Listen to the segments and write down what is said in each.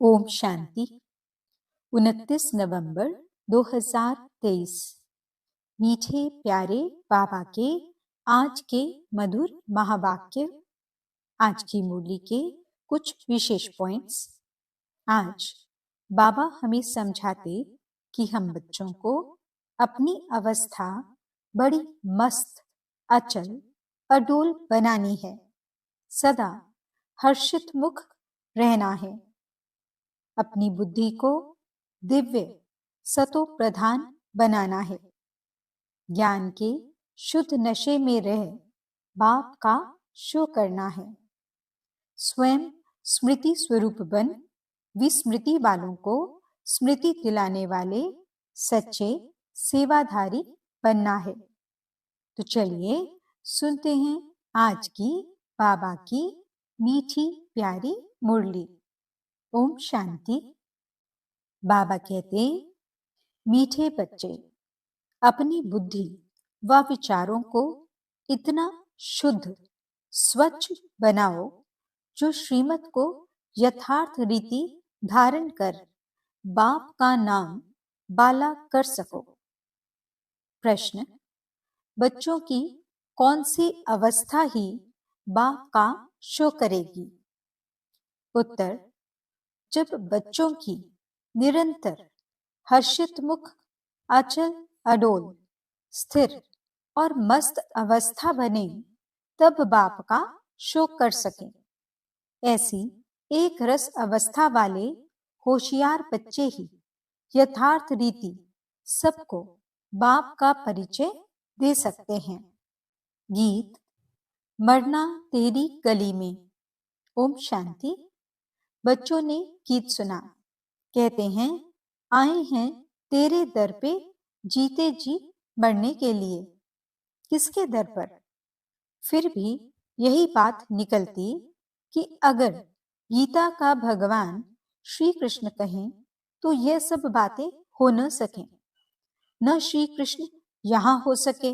ओम शांति। 29 नवंबर 2023। मीठे प्यारे बाबा के आज के मधुर महावाक्य। आज की मुरली के कुछ विशेष पॉइंट्स। आज बाबा हमें समझाते कि हम बच्चों को अपनी अवस्था बड़ी मस्त, अचल, अडोल बनानी है। सदा हर्षित मुख रहना है। अपनी बुद्धि को दिव्य सतो प्रधान बनाना है। ज्ञान के शुद्ध नशे में रह बाप का शो करना है। स्वयं स्मृति स्वरूप बन विस्मृति वालों को स्मृति दिलाने वाले सच्चे सेवाधारी बनना है। तो चलिए सुनते हैं आज की बाबा की मीठी प्यारी मुरली। ओम शांति। बाबा कहते, मीठे बच्चे, अपनी बुद्धि व विचारों को इतना शुद्ध स्वच्छ बनाओ जो श्रीमत को यथार्थ रीति धारण कर बाप का नाम बाला कर सको। प्रश्न: बच्चों की कौन सी अवस्था ही बाप का शो करेगी? उत्तर: जब बच्चों की निरंतर हर्षित मुख, अचल, अडोल, स्थिर और मस्त अवस्था बने, तब बाप का शोक कर सकें। ऐसी एक रस अवस्था वाले होशियार बच्चे ही यथार्थ रीति सबको बाप का परिचय दे सकते हैं। गीत मरना तेरी गली में। ओम शांति। बच्चों ने गीत सुना। कहते हैं, आए हैं तेरे दर पे जीते जी मरने के लिए। किसके दर पर? फिर भी यही बात निकलती कि अगर गीता का भगवान श्री कृष्ण कहें तो यह सब बातें हो न सकें। न श्री कृष्ण यहां हो सके।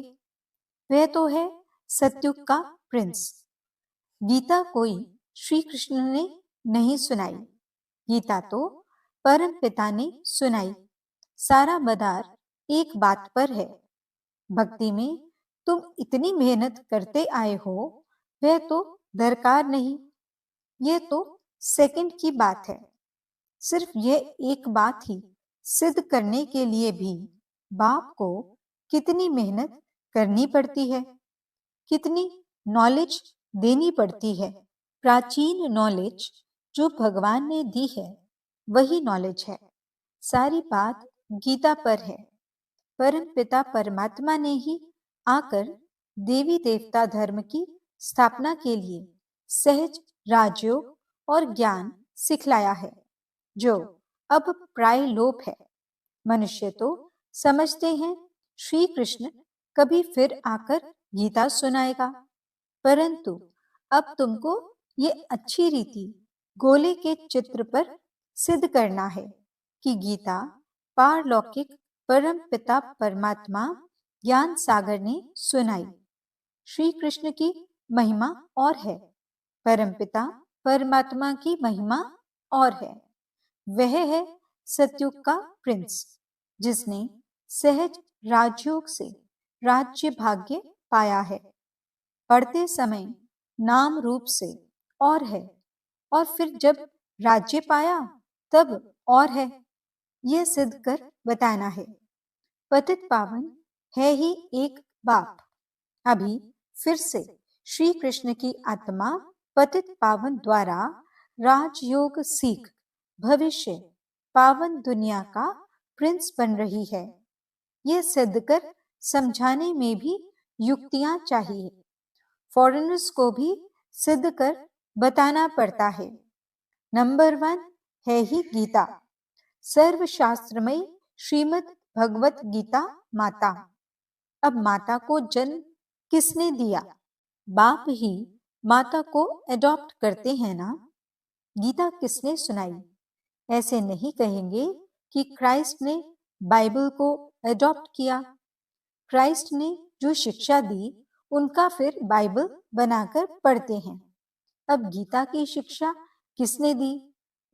वह तो है सत्युग का प्रिंस। गीता कोई श्री कृष्ण ने नहीं सुनाई। गीता तो परम पिता ने सुनाई। सारा मदार एक बात पर है। भक्ति में तुम इतनी मेहनत करते आए हो, वह तो दरकार नहीं। यह तो सेकंड की बात है। सिर्फ यह एक बात ही सिद्ध करने के लिए भी बाप को कितनी मेहनत करनी पड़ती है, कितनी नॉलेज देनी पड़ती है। प्राचीन नॉलेज जो भगवान ने दी है वही नॉलेज है। सारी बात गीता पर है। परम पिता परमात्मा ने ही आकर देवी देवता धर्म की स्थापना के लिए सहज राजयोग और ज्ञान सिखलाया है, जो अब प्राय लोप है। मनुष्य तो समझते हैं श्री कृष्ण कभी फिर आकर गीता सुनाएगा, परंतु अब तुमको ये अच्छी रीति गोले के चित्र पर सिद्ध करना है कि गीता पारलौकिक परम पिता परमात्मा ज्ञान सागर ने सुनाई। श्री कृष्ण की महिमा और है, परम पिता परमात्मा की महिमा और है। वह है सतयुग का प्रिंस, जिसने सहज राजयोग से राज्य भाग्य पाया है। पढ़ते समय नाम रूप से और है, और फिर जब राज्य पाया तब और है। यह सिद्ध कर बताना है। पतित पावन है ही एक बाप। अभी फिर से श्री कृष्ण की आत्मा पतित पावन द्वारा राजयोग सीख भविष्य पावन दुनिया का प्रिंस बन रही है। यह सिद्ध कर समझाने में भी युक्तियां चाहिए। फॉरेनर्स को भी सिद्ध कर बताना पड़ता है। नंबर 1 है ही गीता, सर्वशास्त्रमयी श्रीमद् भगवत गीता माता। अब माता को जन्म किसने दिया? बाप ही माता को एडॉप्ट करते हैं ना। गीता किसने सुनाई? ऐसे नहीं कहेंगे कि क्राइस्ट ने बाइबल को एडॉप्ट किया। क्राइस्ट ने जो शिक्षा दी उनका फिर बाइबल बनाकर पढ़ते हैं। अब गीता की शिक्षा किसने दी?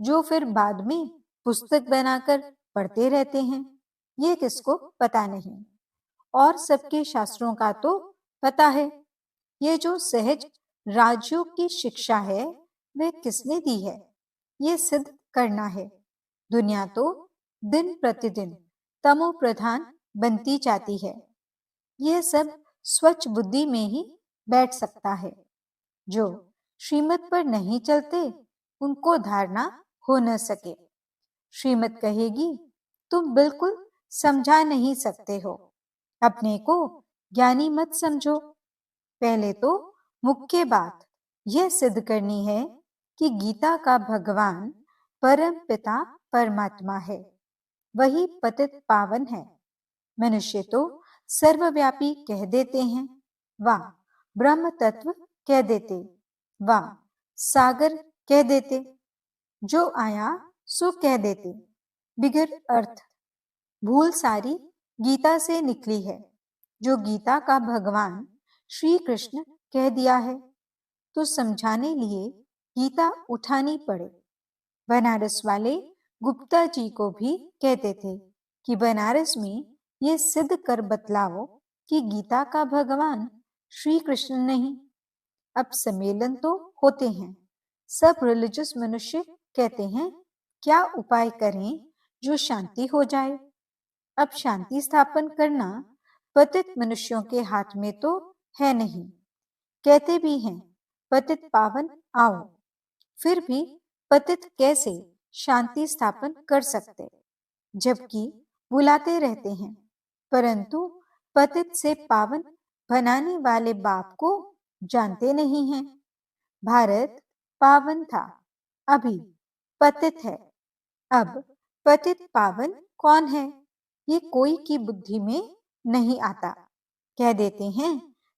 जो फिर बाद में पुस्तक बनाकर पढ़ते रहते हैं। ये किसको पता नहीं। और सबके शास्त्रों का तो पता है। ये जो सहज राजयोग की शिक्षा है वह किसने दी है? ये सिद्ध करना है। दुनिया तो दिन प्रतिदिन तमो प्रधान बनती जाती है। यह सब स्वच्छ बुद्धि में ही बैठ सकता है। जो श्रीमत पर नहीं चलते उनको धारणा हो न सके। श्रीमत कहेगी तुम बिल्कुल समझा नहीं सकते हो, अपने को ज्ञानी मत समझो। पहले तो मुख्य बात यह सिद्ध करनी है कि गीता का भगवान परम पिता परमात्मा है, वही पतित पावन है। मनुष्य तो सर्वव्यापी कह देते हैं, वाह ब्रह्म तत्व कह देते, वाह सागर कह देते, जो आया सो कह देते, बिगर अर्थ। भूल सारी गीता से निकली है। जो गीता का भगवान श्री कृष्ण कह दिया है तो समझाने लिए गीता उठानी पड़े। बनारस वाले गुप्ता जी को भी कहते थे कि बनारस में ये सिद्ध कर बतलाओ कि गीता का भगवान श्री कृष्ण नहीं। अब सम्मेलन तो होते हैं, सब रिलीजियस मनुष्य कहते हैं क्या उपाय करें जो शांति हो जाए। अब शांति स्थापन करना पतित मनुष्यों के हाथ में तो है नहीं। कहते भी हैं पतित पावन आओ, फिर भी पतित कैसे शांति स्थापन कर सकते, जबकि बुलाते रहते हैं, परंतु पतित से पावन बनाने वाले बाप को जानते नहीं हैं। भारत पावन था, अभी पतित है। अब पतित पावन कौन है ये कोई की बुद्धि में नहीं आता। कह देते हैं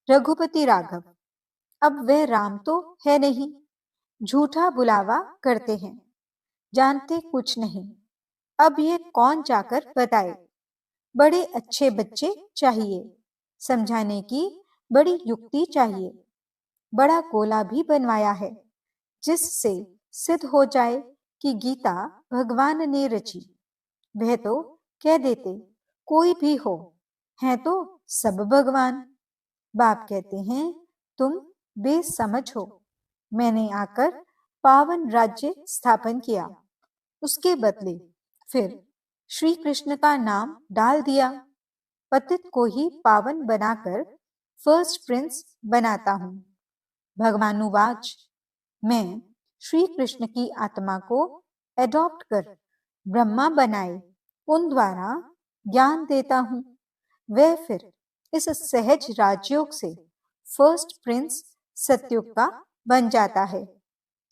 रघुपति राघव, अब वह राम तो है नहीं। झूठा बुलावा करते हैं, जानते कुछ नहीं। अब ये कौन जाकर बताए। बड़े अच्छे बच्चे चाहिए, समझाने की बड़ी युक्ति चाहिए। बड़ा गोला भी बनवाया है जिससे सिद्ध हो जाए कि गीता भगवान ने रची। वह तो कह देते कोई भी हो, है तो सब भगवान। बाप कहते हैं तुम बेसमझ हो। मैंने आकर पावन राज्य स्थापन किया, उसके बदले फिर श्री कृष्ण का नाम डाल दिया। पतित को ही पावन बनाकर फर्स्ट प्रिंस बनाता हूँ। भगवानुवाच, मैं श्री कृष्ण की आत्मा को एडॉप्ट कर ब्रह्मा बनाए उन द्वारा ज्ञान देता हूँ। वह फिर इस सहज राजयोग से फर्स्ट प्रिंस सत्युग का बन जाता है।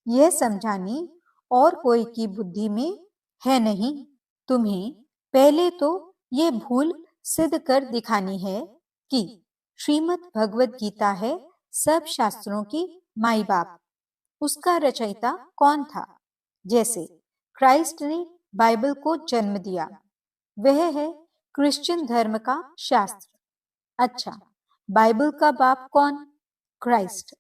यह समझानी और कोई की बुद्धि में है नहीं। तुम्हें पहले तो ये भूल सिद्ध कर दिखानी है कि श्रीमद् भगवद गीता है सब शास्त्रों की माई बाप। उसका रचयिता कौन था? जैसे क्राइस्ट ने बाइबल को जन्म दिया, वह है क्रिश्चियन धर्म का शास्त्र। अच्छा, बाइबल का बाप कौन? क्राइस्ट।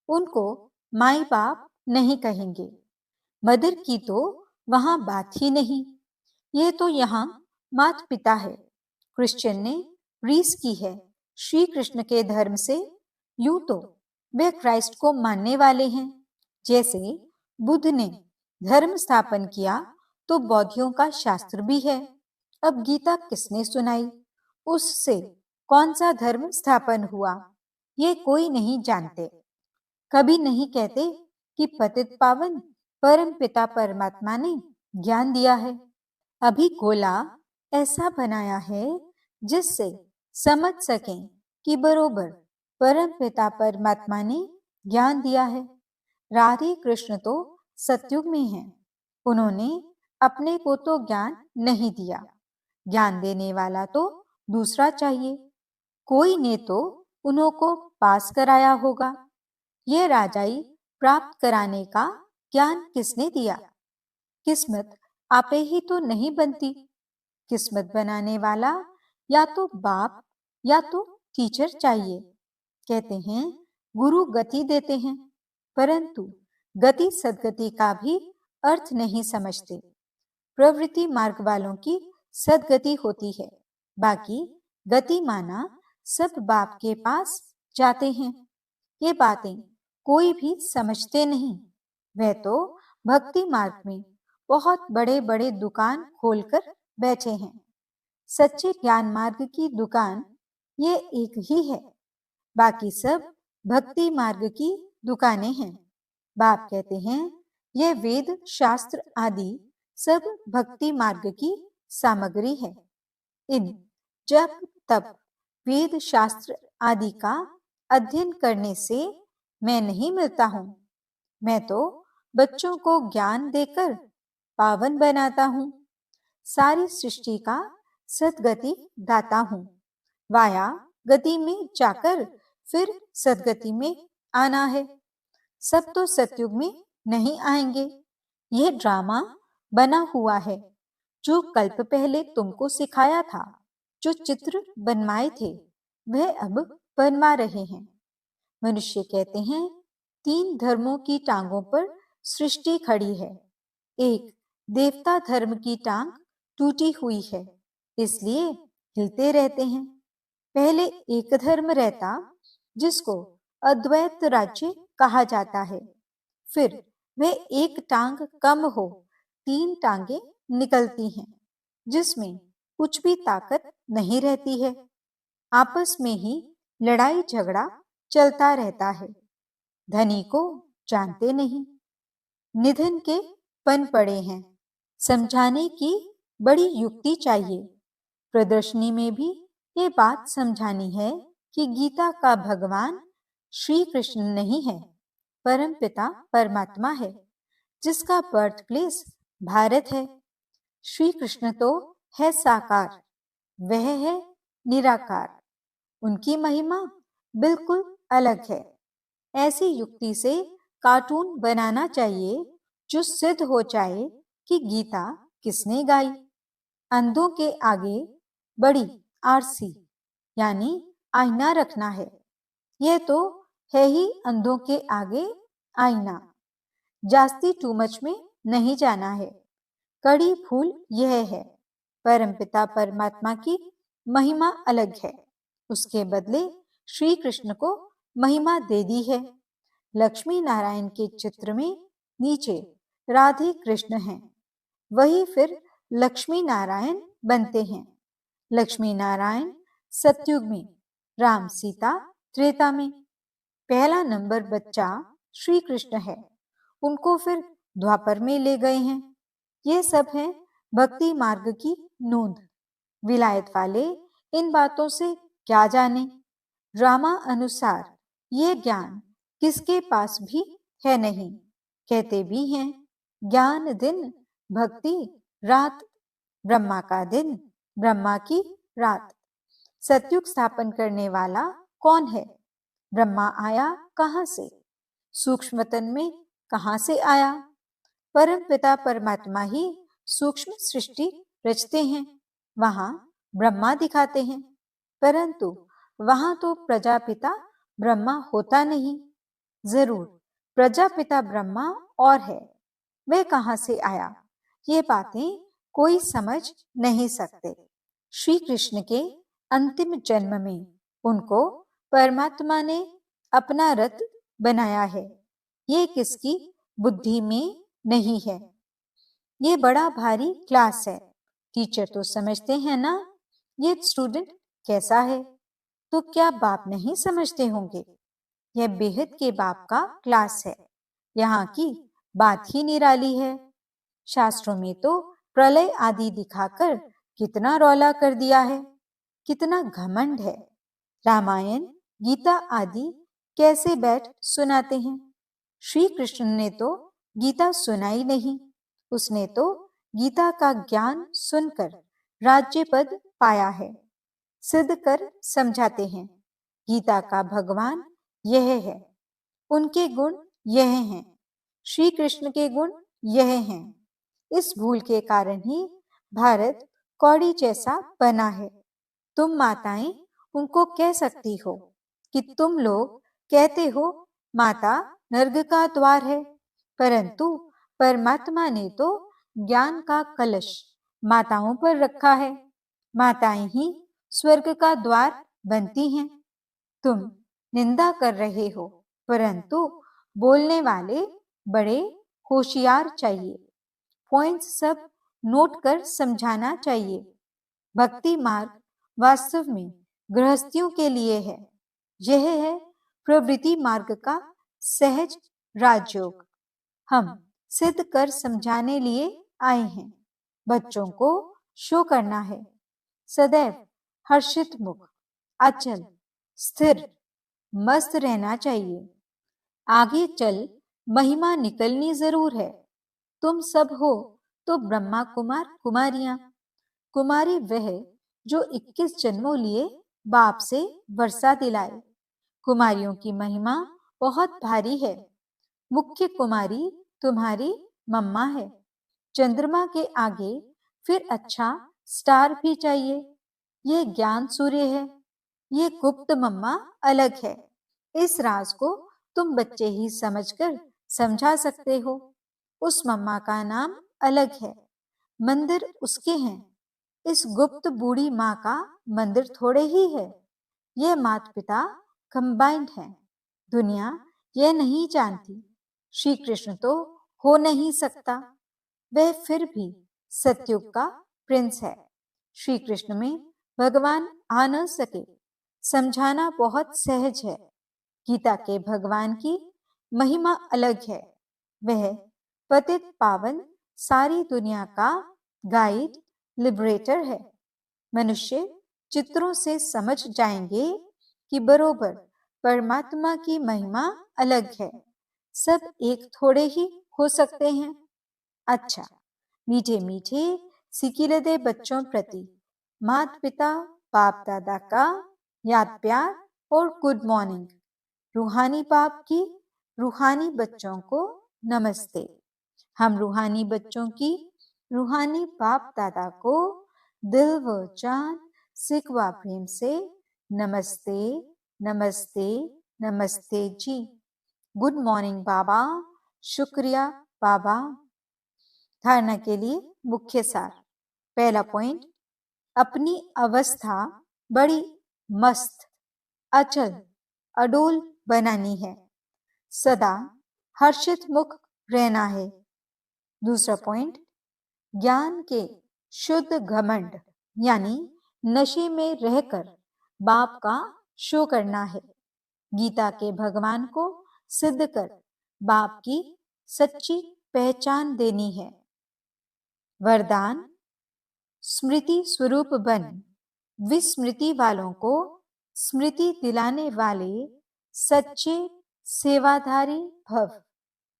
उनको माई बाप नहीं कहेंगे। मदर की तो वहां बात ही नहीं। ये तो यहाँ माता पिता है। क्रिश्चियन ने रीस की है श्री कृष्ण के धर्म से। यूं तो वे क्राइस्ट को मानने वाले हैं। जैसे बुद्ध ने धर्म स्थापन किया तो बौद्धियों का शास्त्र भी है। अब गीता किसने सुनाई, उससे कौन सा धर्म स्थापन हुआ, ये कोई नहीं जानते। कभी नहीं कहते कि पतित पावन परम पिता परमात्मा ने ज्ञान दिया है। अभी गोला ऐसा बनाया है जिससे समझ सकें कि बरोबर परम पिता परमात्मा ने ज्ञान दिया है। राधे कृष्ण तो सतयुग में हैं। उन्होंने अपने को तो ज्ञान नहीं दिया, ज्ञान देने वाला तो दूसरा चाहिए। कोई ने तो उन्हों को पास कराया होगा। ये राजाई प्राप्त कराने का ज्ञान किसने दिया? किस्मत आपे ही तो नहीं बनती। किस्मत बनाने वाला या तो बाप या तो टीचर चाहिए। कहते हैं गुरु गति देते हैं, परंतु गति सदगति का भी अर्थ नहीं समझते। प्रवृत्ति मार्ग वालों की सद्गति होती है, बाकी गति माना सब बाप के पास जाते हैं। ये बातें कोई भी समझते नहीं। वह तो भक्ति मार्ग में बहुत बड़े बड़े दुकान खोलकर बैठे हैं। सच्चे ज्ञान मार्ग की दुकान ये एक ही है, बाकी सब भक्ति मार्ग की दुकानें हैं। बाप कहते हैं ये वेद शास्त्र आदि सब भक्ति मार्ग की सामग्री है। इन जप तप वेद शास्त्र आदि का अध्ययन करने से मैं नहीं मिलता हूँ। मैं तो बच्चों को ज्ञान देकर पावन बनाता हूँ। सारी सृष्टि का सद्गति दाता हूँ। वाया गति में जाकर फिर सद्गति में आना है। सब तो सतयुग में नहीं आएंगे। यह ड्रामा बना हुआ है। जो कल्प पहले तुमको सिखाया था, जो चित्र बनवाए थे, वह अब बनवा रहे हैं। मनुष्य कहते हैं 3 धर्मों की टांगों पर सृष्टि खड़ी है। एक देवता धर्म की टांग टूटी हुई है, इसलिए हिलते रहते हैं। पहले एक धर्म रहता जिसको अद्वैत राज्य कहा जाता है। फिर वह एक टांग कम हो 3 टांगे निकलती हैं, जिसमें कुछ भी ताकत नहीं रहती है। आपस में ही लड़ाई झगड़ा चलता रहता है। धनी को जानते नहीं, निधन के पन पड़े हैं। समझाने की बड़ी युक्ति चाहिए। प्रदर्शनी में भी ये बात समझानी है कि गीता का भगवान श्री कृष्ण नहीं है, परम पिता परमात्मा है, जिसका बर्थ प्लेस भारत है। श्री कृष्ण तो है साकार, वह है निराकार। उनकी महिमा बिल्कुल अलग है। ऐसी युक्ति से कार्टून बनाना चाहिए जो सिद्ध हो जाए कि गीता किसने गाई। अंधों के आगे बड़ी आरसी यानी आईना रखना है। यह तो है ही अंधों के आगे आईना। जास्ती टू मच में नहीं जाना है। कड़ी फूल यह है, परमपिता परमात्मा की महिमा अलग है। उसके बदले श्री कृष्ण को महिमा दे दी है। लक्ष्मी नारायण के चित्र में नीचे राधे कृष्ण हैं, वही फिर लक्ष्मी नारायण बनते हैं। लक्ष्मी नारायण सतयुग में, राम सीता त्रेता में। पहला नंबर बच्चा श्री कृष्ण है, उनको फिर द्वापर में ले गए हैं। ये सब है भक्ति मार्ग की नोंद। विलायत वाले इन बातों से क्या जाने। ड्रामा अनुसार ये ज्ञान किसके पास भी है नहीं। कहते भी हैं ज्ञान दिन, भक्ति रात, ब्रह्मा का दिन, ब्रह्मा की रात। सतयुग स्थापन करने वाला कौन है? ब्रह्मा आया कहां से? सूक्ष्मतन में कहां से आया? परम पिता परमात्मा ही सूक्ष्म सृष्टि रचते हैं, वहां ब्रह्मा दिखाते हैं, परंतु वहां तो प्रजापिता ब्रह्मा होता नहीं। जरूर प्रजापिता ब्रह्मा और है, वह कहां से आया? ये बातें कोई समझ नहीं सकते। श्री कृष्ण के अंतिम जन्म में उनको परमात्मा ने अपना रथ बनाया है। ये किसकी बुद्धि में नहीं है। ये बड़ा भारी क्लास है। टीचर तो समझते हैं ना ये स्टूडेंट कैसा है, तो क्या बाप नहीं समझते होंगे? यह बेहद के बाप का क्लास है। यहाँ की बात ही निराली है। शास्त्रों में तो प्रलय आदि दिखाकर कितना रौला कर दिया है, कितना घमंड है। रामायण गीता आदि कैसे बैठ सुनाते हैं। श्री कृष्ण ने तो गीता सुनाई नहीं, उसने तो गीता का ज्ञान सुनकर राज्य पद पाया है। सिद्ध कर समझाते हैं गीता का भगवान यह है, उनके गुण यह हैं, श्री कृष्ण के गुण यह हैं। इस भूल के कारण ही भारत कौड़ी जैसा बना है। तुम माताएं उनको कह सकती हो कि तुम लोग कहते हो माता नर्क का द्वार है, परंतु परमात्मा ने तो ज्ञान का कलश माताओं पर रखा है। माताएं ही स्वर्ग का द्वार बनती हैं। तुम निंदा कर रहे हो, परंतु बोलने वाले बड़े होशियार चाहिए। पॉइंट्स सब नोट कर समझाना चाहिए। भक्ति मार्ग वास्तव में गृहस्थियों के लिए है। यह है प्रवृत्ति मार्ग का सहज राजयोग। हम सिद्ध कर समझाने लिए आए हैं। बच्चों को शो करना है। सदैव हर्षित मुख, अचल, स्थिर, मस्त रहना चाहिए। आगे चल महिमा निकलनी जरूर है। तुम सब हो तो ब्रह्मा कुमार कुमारियां। कुमारी वह जो 21 जन्मों लिए बाप से वर्षा दिलाए। कुमारियों की महिमा बहुत भारी है। मुख्य कुमारी तुम्हारी मम्मा है। चंद्रमा के आगे फिर अच्छा स्टार भी चाहिए। ये ज्ञान सूर्य है। ये गुप्त मम्मा अलग है। इस राज को तुम बच्चे ही समझकर समझा सकते हो। उस मम्मा का नाम अलग है। मंदिर उसके हैं। इस गुप्त बूढ़ी माँ का मंदिर थोड़े ही है। ये माता पिता कंबाइंड हैं। दुनिया यह नहीं जानती। श्री कृष्ण तो हो नहीं सकता। वह फिर भी सतयुग का प्रिंस है। श्री कृष्ण में भगवान आ न सके, समझाना बहुत सहज है। गीता के भगवान की महिमा अलग है। वह पतित पावन सारी दुनिया का गाइड, लिबरेटर है। मनुष्य चित्रों से समझ जाएंगे कि बरोबर परमात्मा की महिमा अलग है। सब एक थोड़े ही हो सकते हैं। अच्छा, मीठे मीठे सिकिलदे बच्चों प्रति माता पिता बाप दादा का याद प्यार और गुड मॉर्निंग। रूहानी बाप की रूहानी बच्चों को नमस्ते। हम रूहानी बच्चों की रूहानी बाप दादा को दिल व जान सिकवा प्रेम से नमस्ते नमस्ते नमस्ते जी। गुड मॉर्निंग बाबा। शुक्रिया बाबा। धारणा के लिए मुख्य सार। पहला पॉइंट, अपनी अवस्था बड़ी मस्त, अचल, अडोल बनानी है। सदा हर्षित मुख रहना है। दूसरा पॉइंट, ज्ञान के शुद्ध घमंड यानी नशे में रहकर बाप का शो करना है। गीता के भगवान को सिद्ध कर बाप की सच्ची पहचान देनी है। वरदान, स्मृति स्वरूप बन विस्मृति वालों को स्मृति दिलाने वाले सच्चे सेवाधारी भव।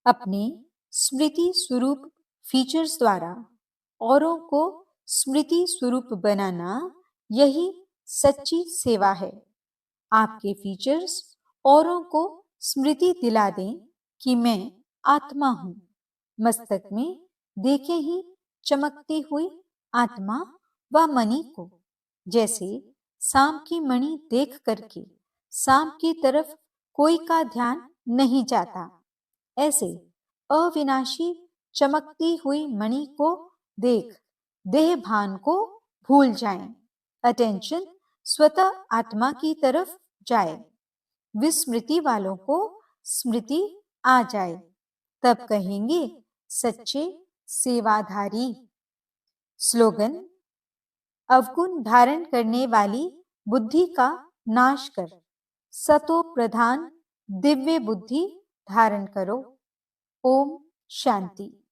अपने स्मृति स्वरूप फीचर्स द्वारा औरों को स्मृति स्वरूप बनाना यही सच्ची सेवा है। आपके फीचर्स औरों को स्मृति दिला दें कि मैं आत्मा हूं। मस्तक में देखे ही चमकती हुई आत्मा व मणि को। जैसे सांप की मणि देख करके सांप की तरफ कोई का ध्यान नहीं जाता, ऐसे अविनाशी चमकती हुई मणि को देख देह भान को भूल जाएं। अटेंशन स्वतः आत्मा की तरफ जाए। विस्मृति वालों को स्मृति आ जाए, तब कहेंगे सच्चे सेवाधारी। स्लोगन, अवगुण धारण करने वाली बुद्धि का नाश कर सतो प्रधान दिव्य बुद्धि धारण करो। ओम शांति।